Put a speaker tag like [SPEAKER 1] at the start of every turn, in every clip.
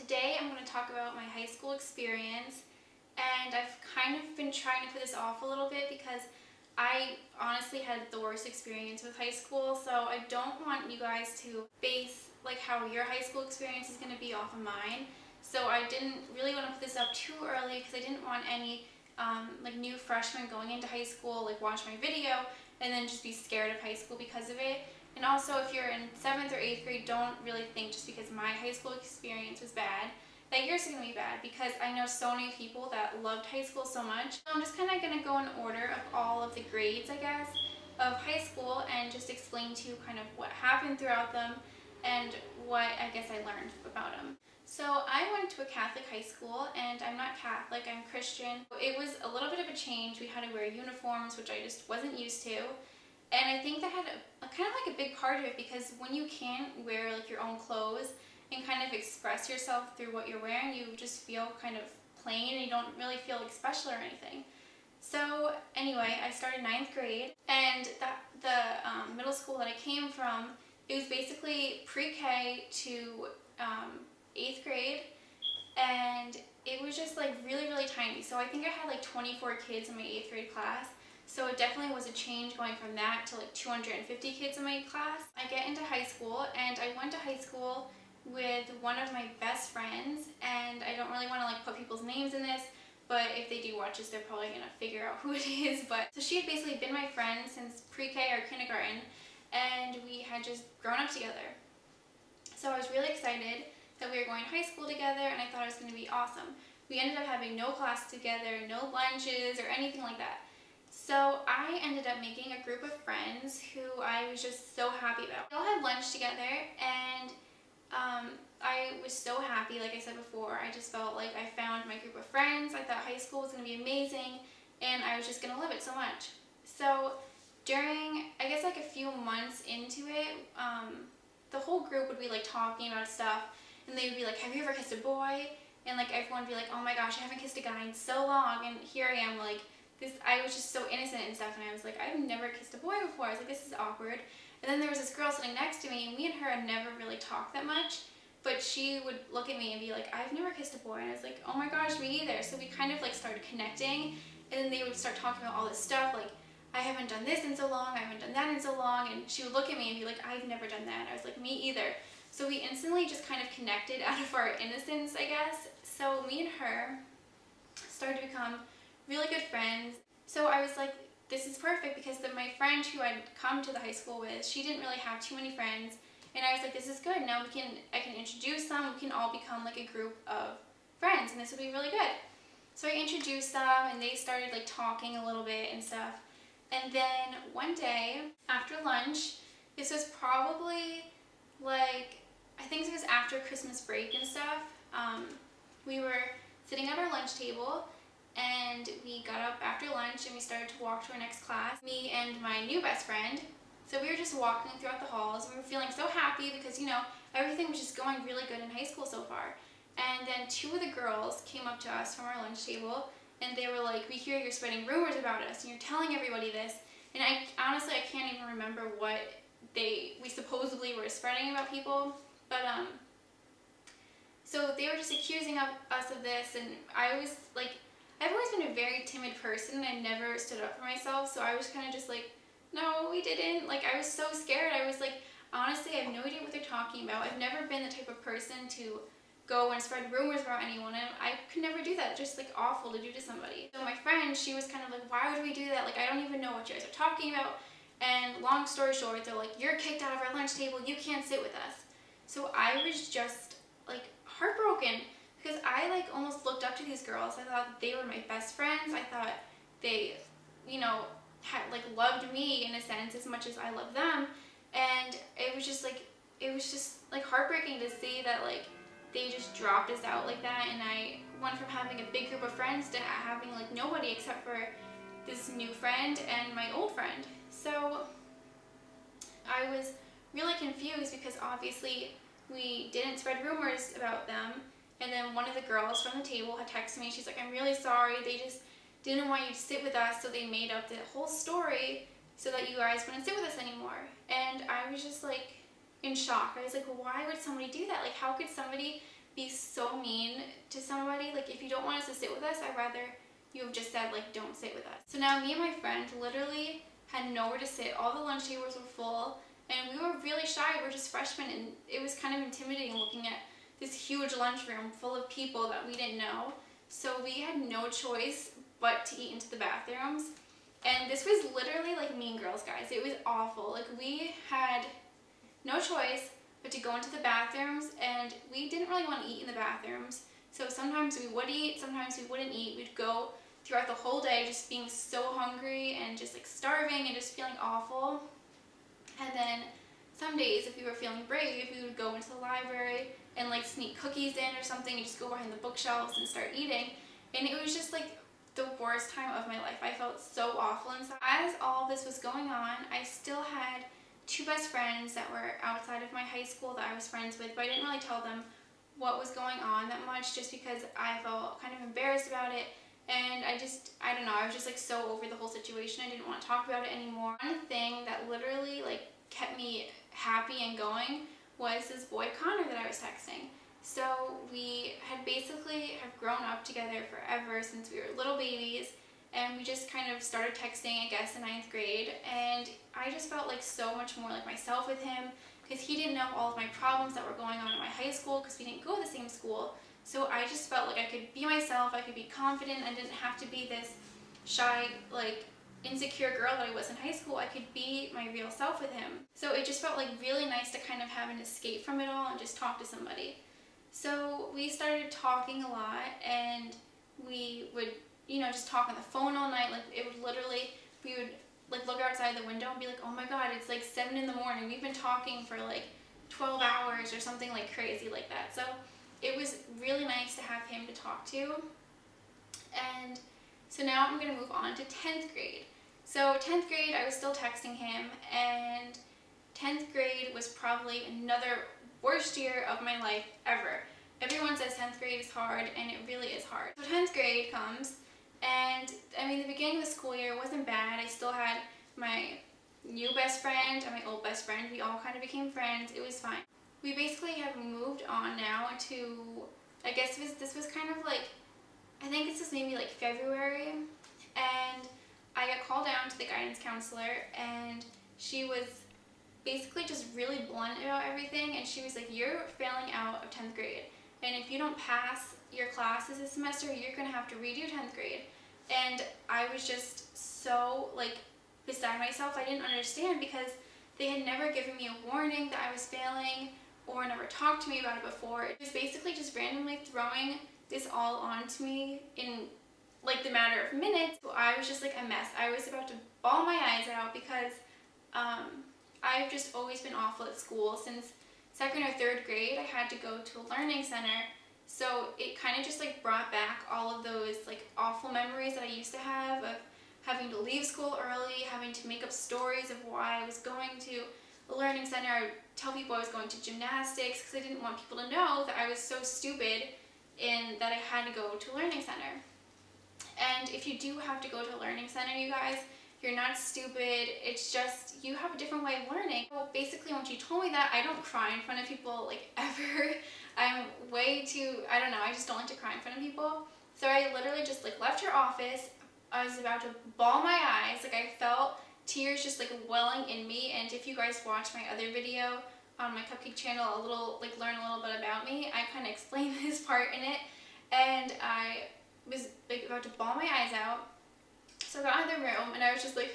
[SPEAKER 1] today I'm going to talk about my high school experience, and I've kind of been trying to put this off a little bit because I honestly had the worst experience with high school, so I don't want you guys to base like how your high school experience is going to be off of mine. So I didn't really want to put this up too early because I didn't want any like new freshmen going into high school like watch my video and then just be scared of high school because of it. And also, if you're in 7th or 8th grade, don't really think just because my high school experience was bad that yours is going to be bad, because I know so many people that loved high school so much. So I'm just kind of going to go in order of all of the grades, I guess, of high school and just explain to you kind of what happened throughout them and what I guess I learned about them. So I went to a Catholic high school, and I'm not Catholic, I'm Christian. It was a little bit of a change. We had to wear uniforms, which I just wasn't used to. And I think that had a kind of like a big part of it, because when you can't wear like your own clothes and kind of express yourself through what you're wearing, you just feel kind of plain and you don't really feel like special or anything. So anyway, I started 9th grade, and the middle school that I came from, it was basically pre-K to 8th grade, and it was just like really tiny. So I think I had like 24 kids in my 8th grade class. So it definitely was a change going from that to like 250 kids in my class. I get into high school, and I went to high school with one of my best friends, and I don't really want to like put people's names in this, but if they do watch this, they're probably going to figure out who it is. But so she had basically been my friend since pre-K or kindergarten, and we had just grown up together. So I was really excited that we were going to high school together, and I thought it was going to be awesome. We ended up having no class together, no lunches or anything like that. So I ended up making a group of friends who I was just so happy about. We all had lunch together, and I was so happy. Like I said before, I just felt like I found my group of friends. I thought high school was going to be amazing, and I was just going to love it so much. So during, I guess like a few months into it, the whole group would be like talking about stuff, and they would be like, have you ever kissed a boy? And like everyone would be like, oh my gosh, I haven't kissed a guy in so long, and here I am like, I was just so innocent and stuff, and I was like, I've never kissed a boy before. I was like, this is awkward. And then there was this girl sitting next to me, and me and her had never really talked that much, but she would look at me and be like, I've never kissed a boy. And I was like, oh my gosh, me either. So we kind of like started connecting, and then they would start talking about all this stuff, like, I haven't done this in so long, I haven't done that in so long, and she would look at me and be like, I've never done that. And I was like, me either. So we instantly just kind of connected out of our innocence, I guess. So me and her started to become really good friends. So I was like, this is perfect, because my friend who I'd come to the high school with, she didn't really have too many friends, and I was like, this is good. Now I can introduce them, we can all become like a group of friends, and this will be really good. So I introduced them, and they started like talking a little bit and stuff. And then one day after lunch, this was probably like, I think it was after Christmas break and stuff, we were sitting at our lunch table, and we got up after lunch and we started to walk to our next class, me and my new best friend. So we were just walking throughout the halls, and we were feeling so happy because, you know, everything was just going really good in high school so far. And then two of the girls came up to us from our lunch table, and they were like, we hear you're spreading rumors about us and you're telling everybody this. And honestly, I can't even remember what we supposedly were spreading about people, but so they were just accusing us of this, and I was like, I've always been a very timid person, and I never stood up for myself, so I was kind of just like, no, we didn't. Like, I was so scared. I was like, honestly, I have no idea what they're talking about. I've never been the type of person to go and spread rumors about anyone, and I could never do that. Just like awful to do to somebody. So my friend, she was kind of like, why would we do that? Like, I don't even know what you guys are talking about. And long story short, they're like, you're kicked out of our lunch table. You can't sit with us. So I was just like heartbroken, because I like almost looked up to these girls. I thought they were my best friends. I thought they, you know, had like loved me in a sense as much as I loved them. And it was just like heartbreaking to see that like they just dropped us out like that, and I went from having a big group of friends to having like nobody except for this new friend and my old friend. So I was really confused, because obviously we didn't spread rumors about them. And then one of the girls from the table had texted me. She's like, I'm really sorry. They just didn't want you to sit with us, so they made up the whole story so that you guys wouldn't sit with us anymore. And I was just like in shock. I was like, why would somebody do that? Like, how could somebody be so mean to somebody. Like, if you don't want us to sit with us, I'd rather you have just said, like, don't sit with us. So now me and my friend literally had nowhere to sit. All the lunch tables were full, and we were really shy. We were just freshmen, and it was kind of intimidating looking at this huge lunchroom full of people that we didn't know. So we had no choice but to eat into the bathrooms. And this was literally like Mean Girls, guys. It was awful. Like, we had no choice but to go into the bathrooms, and we didn't really want to eat in the bathrooms. So sometimes we would eat, sometimes we wouldn't eat. We'd go throughout the whole day just being so hungry and just like starving and just feeling awful. And then some days, if we were feeling brave, we would go into the library and like sneak cookies in or something and just go behind the bookshelves and start eating. And it was just like the worst time of my life. I felt so awful inside. As all this was going on, I still had two best friends that were outside of my high school that I was friends with, but I didn't really tell them what was going on that much, just because I felt kind of embarrassed about it. And I don't know, I was just like so over the whole situation. I didn't want to talk about it anymore. One thing that literally like kept me happy and going was this boy Connor that I was texting. So we had basically grown up together forever since we were little babies, and we just kind of started texting, I guess, in 9th grade, and I just felt like so much more like myself with him, because he didn't know all of my problems that were going on in my high school, because we didn't go to the same school. So I just felt like I could be myself, I could be confident, I didn't have to be this shy, like, insecure girl that I was in high school. I could be my real self with him. So it just felt like really nice to kind of have an escape from it all and just talk to somebody. So we started talking a lot, and we would, you know, just talk on the phone all night. Like, it would literally, we would like look outside the window and be like, oh my god, it's like 7 in the morning. We've been talking for like 12 hours or something like crazy like that. So it was really nice to have him to talk to. And so now I'm going to move on to 10th grade. So 10th grade, I was still texting him, and 10th grade was probably another worst year of my life ever. Everyone says 10th grade is hard, and it really is hard. So 10th grade comes, and I mean, the beginning of the school year wasn't bad. I still had my new best friend and my old best friend. We all kind of became friends. It was fine. We basically have moved on now to, I guess this was kind of like, I think this was maybe like February, and I got called down to the guidance counselor, and she was basically just really blunt about everything, and she was like, you're failing out of 10th grade, and if you don't pass your classes this semester, you're going to have to redo 10th grade. And I was just so like beside myself. I didn't understand, because they had never given me a warning that I was failing or never talked to me about it before. It was basically just randomly throwing this all onto me in like the matter of minutes. So I was just like a mess. I was about to bawl my eyes out, because I've just always been awful at school. Since 2nd or 3rd grade, I had to go to a learning center. So it kind of just like brought back all of those like awful memories that I used to have of having to leave school early, having to make up stories of why I was going to a learning center. I would tell people I was going to gymnastics, because I didn't want people to know that I was so stupid and that I had to go to a learning center. And if you do have to go to a learning center, you guys, you're not stupid. It's just you have a different way of learning. So basically, when she told me that, I don't cry in front of people like ever. I'm way too, I don't know, I just don't like to cry in front of people. So I literally just like left her office. I was about to bawl my eyes. Like, I felt tears just like welling in me. And if you guys watch my other video on my Cupcake channel, a little like learn a little bit about me, I kind of explain this part in it. And I was like about to bawl my eyes out. So I got out of the room, and I was just like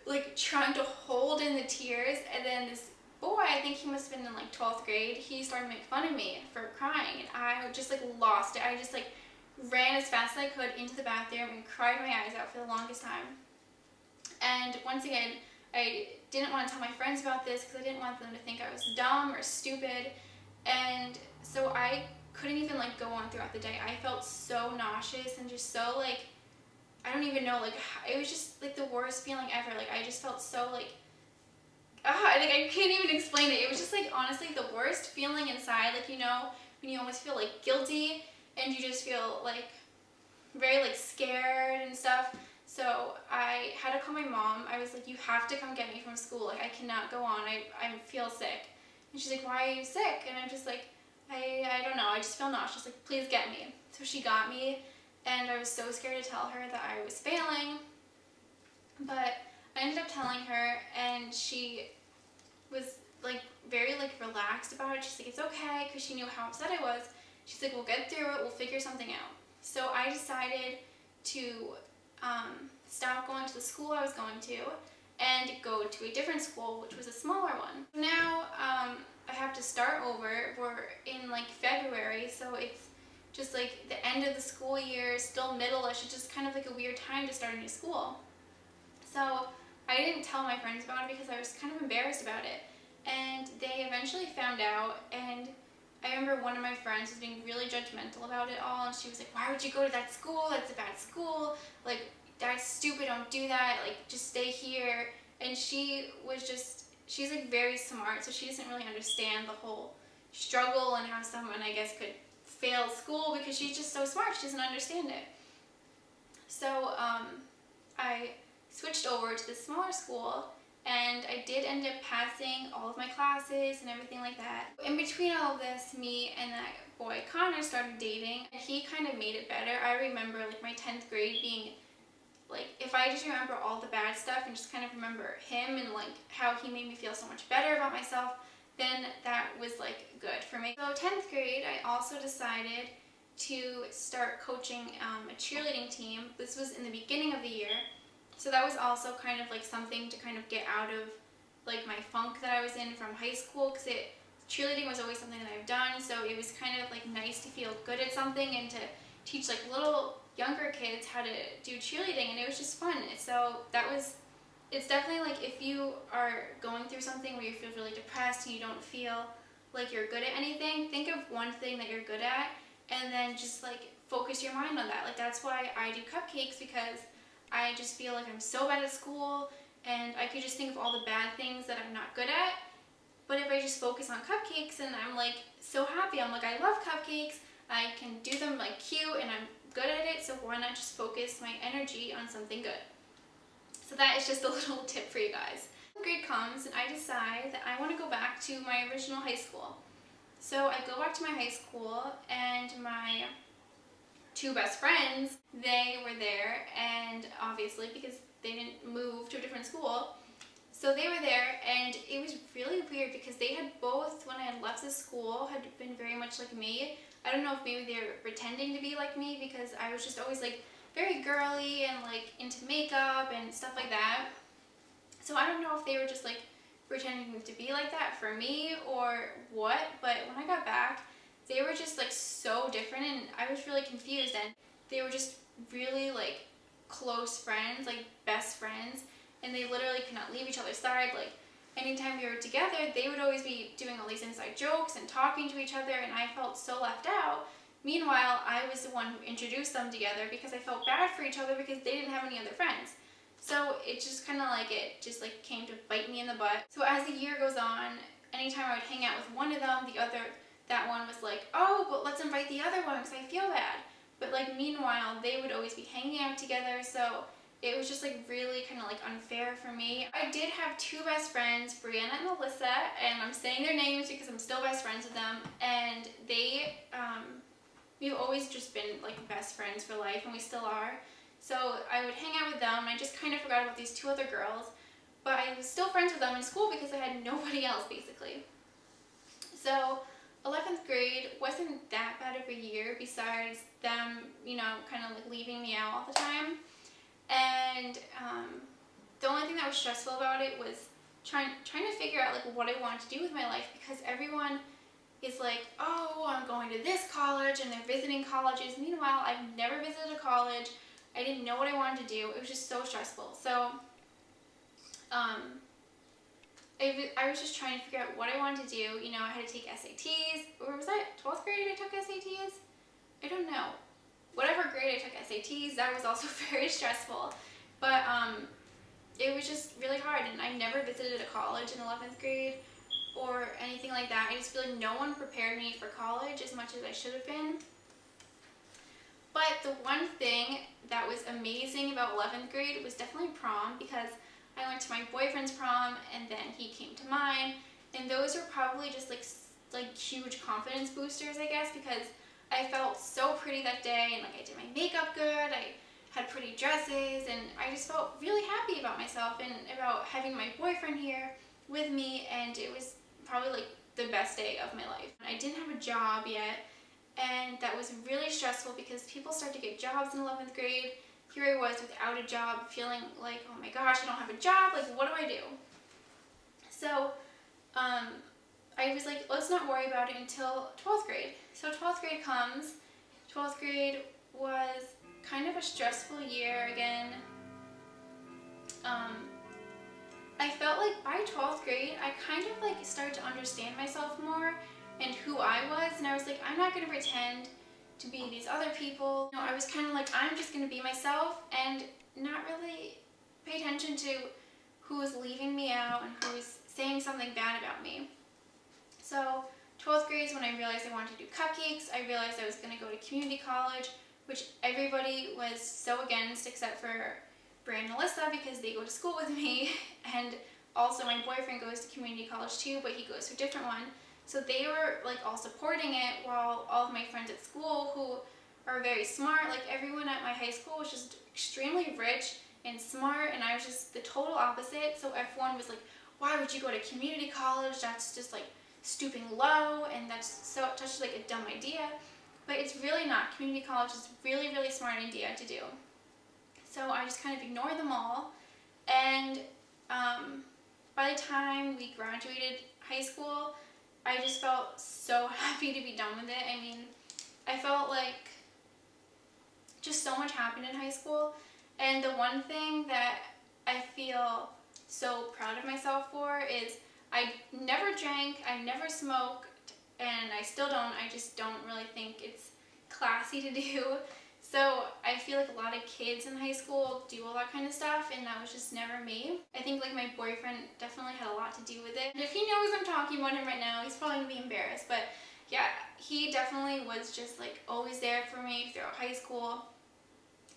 [SPEAKER 1] like trying to hold in the tears. And then this boy, I think he must have been in like 12th grade, he started to make fun of me for crying, and I just like lost it. I just like ran as fast as I could into the bathroom and cried my eyes out for the longest time. And once again, I didn't want to tell my friends about this, because I didn't want them to think I was dumb or stupid. And so I couldn't even like go on throughout the day. I felt so nauseous and just so like, I don't even know, like, it was just like the worst feeling ever. Like, I just felt so like, I can't even explain it. It was just like, honestly, the worst feeling inside. Like, you know, when you almost feel like guilty, and you just feel like very like scared and stuff. So I had to call my mom. I was like, you have to come get me from school. Like, I cannot go on. I feel sick. And she's like, why are you sick? And I'm just like, I don't know, I just feel nauseous, like, please get me. So she got me, and I was so scared to tell her that I was failing, but I ended up telling her, and she was like very like relaxed about it. She's like, it's okay, because she knew how upset I was. She's like, we'll get through it, we'll figure something out. So I decided to stop going to the school I was going to and go to a different school, which was a smaller one. Now I have to start over. We're in like February, so it's just like the end of the school year, still middle-ish. It's just kind of like a weird time to start a new school. So I didn't tell my friends about it because I was kind of embarrassed about it. And they eventually found out, and I remember one of my friends was being really judgmental about it all, and she was like, why would you go to that school? That's a bad school. Like, that's stupid, don't do that. Like, just stay here. And she was just, she's like very smart, so she doesn't really understand the whole struggle and how someone, I guess, could fail school because she's just so smart. She doesn't understand it. So I switched over to the smaller school, and I did end up passing all of my classes and everything like that. In between all of this, me and that boy Connor started dating, and he kind of made it better. I remember like my 10th grade being like, if I just remember all the bad stuff and just kind of remember him and like how he made me feel so much better about myself, then that was like good for me. So 10th grade, I also decided to start coaching a cheerleading team. This was in the beginning of the year. So that was also kind of like something to kind of get out of like my funk that I was in from high school, because cheerleading was always something that I've done, so it was kind of like nice to feel good at something and to teach like little younger kids how to do cheerleading, and it was just fun. So that was, it's definitely like if you are going through something where you feel really depressed and you don't feel like you're good at anything, think of one thing that you're good at and then just like focus your mind on that. Like that's why I do cupcakes, because I just feel like I'm so bad at school and I could just think of all the bad things that I'm not good at. But if I just focus on cupcakes, and I'm like so happy, I'm like, I love cupcakes, I can do them like cute and I'm good at it, so why not just focus my energy on something good? So that is just a little tip for you guys. Grade comes and I decide that I want to go back to my original high school. So I go back to my high school, and my two best friends, they were there, and obviously because they didn't move to a different school, so they were there, and it was really weird because they had both, when I had left the school, had been very much like me. I don't know if maybe they were pretending to be like me, because I was just always like very girly and like into makeup and stuff like that. So I don't know if they were just like pretending to be like that for me or what, but when I got back, they were just like so different, and I was really confused, and they were just really like close friends, like best friends, and they literally could not leave each other's side. Like anytime we were together, they would always be doing all these inside jokes and talking to each other, and I felt so left out. Meanwhile, I was the one who introduced them together because I felt bad for each other because they didn't have any other friends. So it just kind of like, it just like came to bite me in the butt. So as the year goes on, anytime I would hang out with one of them, that one was like, oh, but let's invite the other one because I feel bad. But like meanwhile, they would always be hanging out together, so it was just like really kind of like unfair for me. I did have two best friends, Brianna and Alyssa, and I'm saying their names because I'm still best friends with them, and they, we've always just been like best friends for life, and we still are. So I would hang out with them, and I just kind of forgot about these two other girls, but I was still friends with them in school because I had nobody else basically. So 11th grade wasn't that bad of a year, besides them, you know, kind of like leaving me out all the time. And the only thing that was stressful about it was trying to figure out like what I wanted to do with my life, because everyone is like, oh, I'm going to this college, and they're visiting colleges. Meanwhile, I've never visited a college. I didn't know what I wanted to do. It was just so stressful. So I was just trying to figure out what I wanted to do. You know, I had to take SATs. Or was that 12th grade I took SATs? I don't know. Whatever grade I took SATs, that was also very stressful. But it was just really hard, and I never visited a college in 11th grade or anything like that. I just feel like no one prepared me for college as much as I should have been. But the one thing that was amazing about 11th grade was definitely prom, because I went to my boyfriend's prom, and then he came to mine, and those were probably just like like huge confidence boosters, I guess, because I felt so pretty that day, and like I did my makeup good, I had pretty dresses, and I just felt really happy about myself and about having my boyfriend here with me, and it was probably like the best day of my life. I didn't have a job yet, and that was really stressful because people start to get jobs in 11th grade. Here I was without a job, feeling like, oh my gosh, I don't have a job, like what do I do? So I was like, let's not worry about it until 12th grade. So 12th grade comes. 12th grade was kind of a stressful year again. I felt like by 12th grade, I kind of like started to understand myself more and who I was, and I was like, I'm not going to pretend to be these other people. You know, I was kind of like, I'm just going to be myself and not really pay attention to who's leaving me out and who's saying something bad about me. So 12th grade is when I realized I wanted to do cupcakes. I realized I was going to go to community college, which everybody was so against except for Brand and Alyssa because they go to school with me, and also my boyfriend goes to community college too, but he goes to a different one. So they were like all supporting it, while all of my friends at school who are very smart, like everyone at my high school was just extremely rich and smart, and I was just the total opposite. So everyone was like, why would you go to community college? That's just like stooping low, and that's such like a dumb idea. But it's really not. Community college is really, really smart idea to do. So I just kind of ignored them all, and by the time we graduated high school, I just felt so happy to be done with it. I mean, I felt like just so much happened in high school, and the one thing that I feel so proud of myself for is I never drank, I never smoked, and I still don't. I just don't really think it's classy to do. So I feel like a lot of kids in high school do all that kind of stuff, and that was just never me. I think like my boyfriend definitely had a lot to do with it. And if he knows I'm talking about him right now, he's probably gonna be embarrassed. But yeah, he definitely was just like always there for me throughout high school.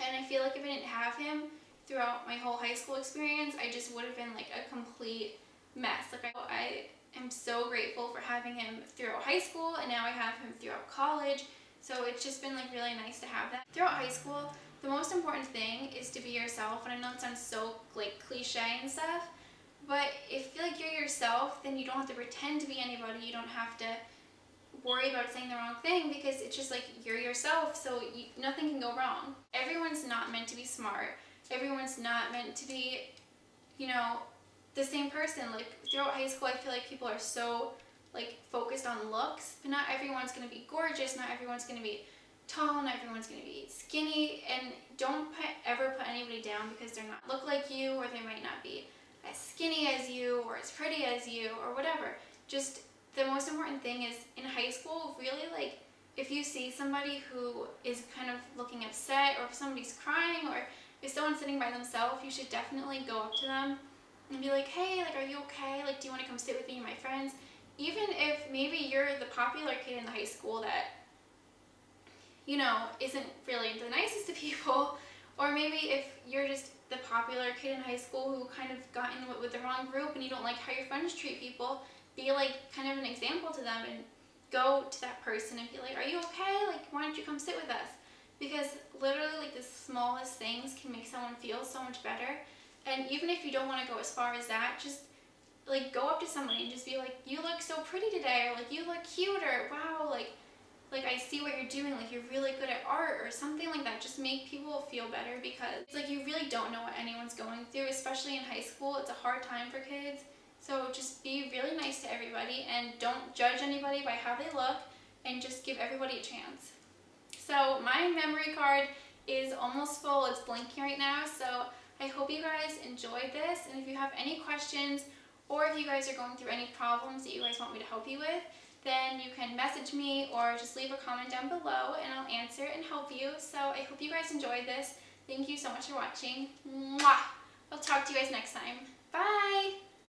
[SPEAKER 1] And I feel like if I didn't have him throughout my whole high school experience, I just would have been like a complete mess. Like I am so grateful for having him throughout high school, and now I have him throughout college. So it's just been like really nice to have that. Throughout high school, the most important thing is to be yourself, and I know it sounds so like cliche and stuff, but if you feel like you're yourself, then you don't have to pretend to be anybody. You don't have to worry about saying the wrong thing, because it's just like you're yourself, so nothing can go wrong. Everyone's not meant to be smart. Everyone's not meant to be, you know, the same person. Like throughout high school, I feel like people are so like focused on looks, but not everyone's going to be gorgeous, not everyone's going to be tall, not everyone's going to be skinny, and don't ever put anybody down because they're not look like you, or they might not be as skinny as you or as pretty as you or whatever. Just the most important thing is in high school, really, like if you see somebody who is kind of looking upset, or if somebody's crying, or if someone's sitting by themselves, you should definitely go up to them and be like, hey, like, are you okay? Like, do you want to come sit with me and my friends? Even if maybe you're the popular kid in the high school that, you know, isn't really the nicest to people, or maybe if you're just the popular kid in high school who kind of got in with the wrong group and you don't like how your friends treat people, be like kind of an example to them and go to that person and be like, are you okay? Like, why don't you come sit with us? Because literally like the smallest things can make someone feel so much better. And even if you don't want to go as far as that, just like go up to somebody and just be like, you look so pretty today, or like you look cute, or wow, like I see what you're doing, like you're really good at art, or something like that. Just make people feel better, because it's like you really don't know what anyone's going through, especially in high school. It's a hard time for kids. So just be really nice to everybody and don't judge anybody by how they look, and just give everybody a chance. So my memory card is almost full. It's blinking right now. So I hope you guys enjoyed this, and if you have any questions, or if you guys are going through any problems that you guys want me to help you with, then you can message me or just leave a comment down below and I'll answer and help you. So I hope you guys enjoyed this. Thank you so much for watching. Mwah! I'll talk to you guys next time. Bye!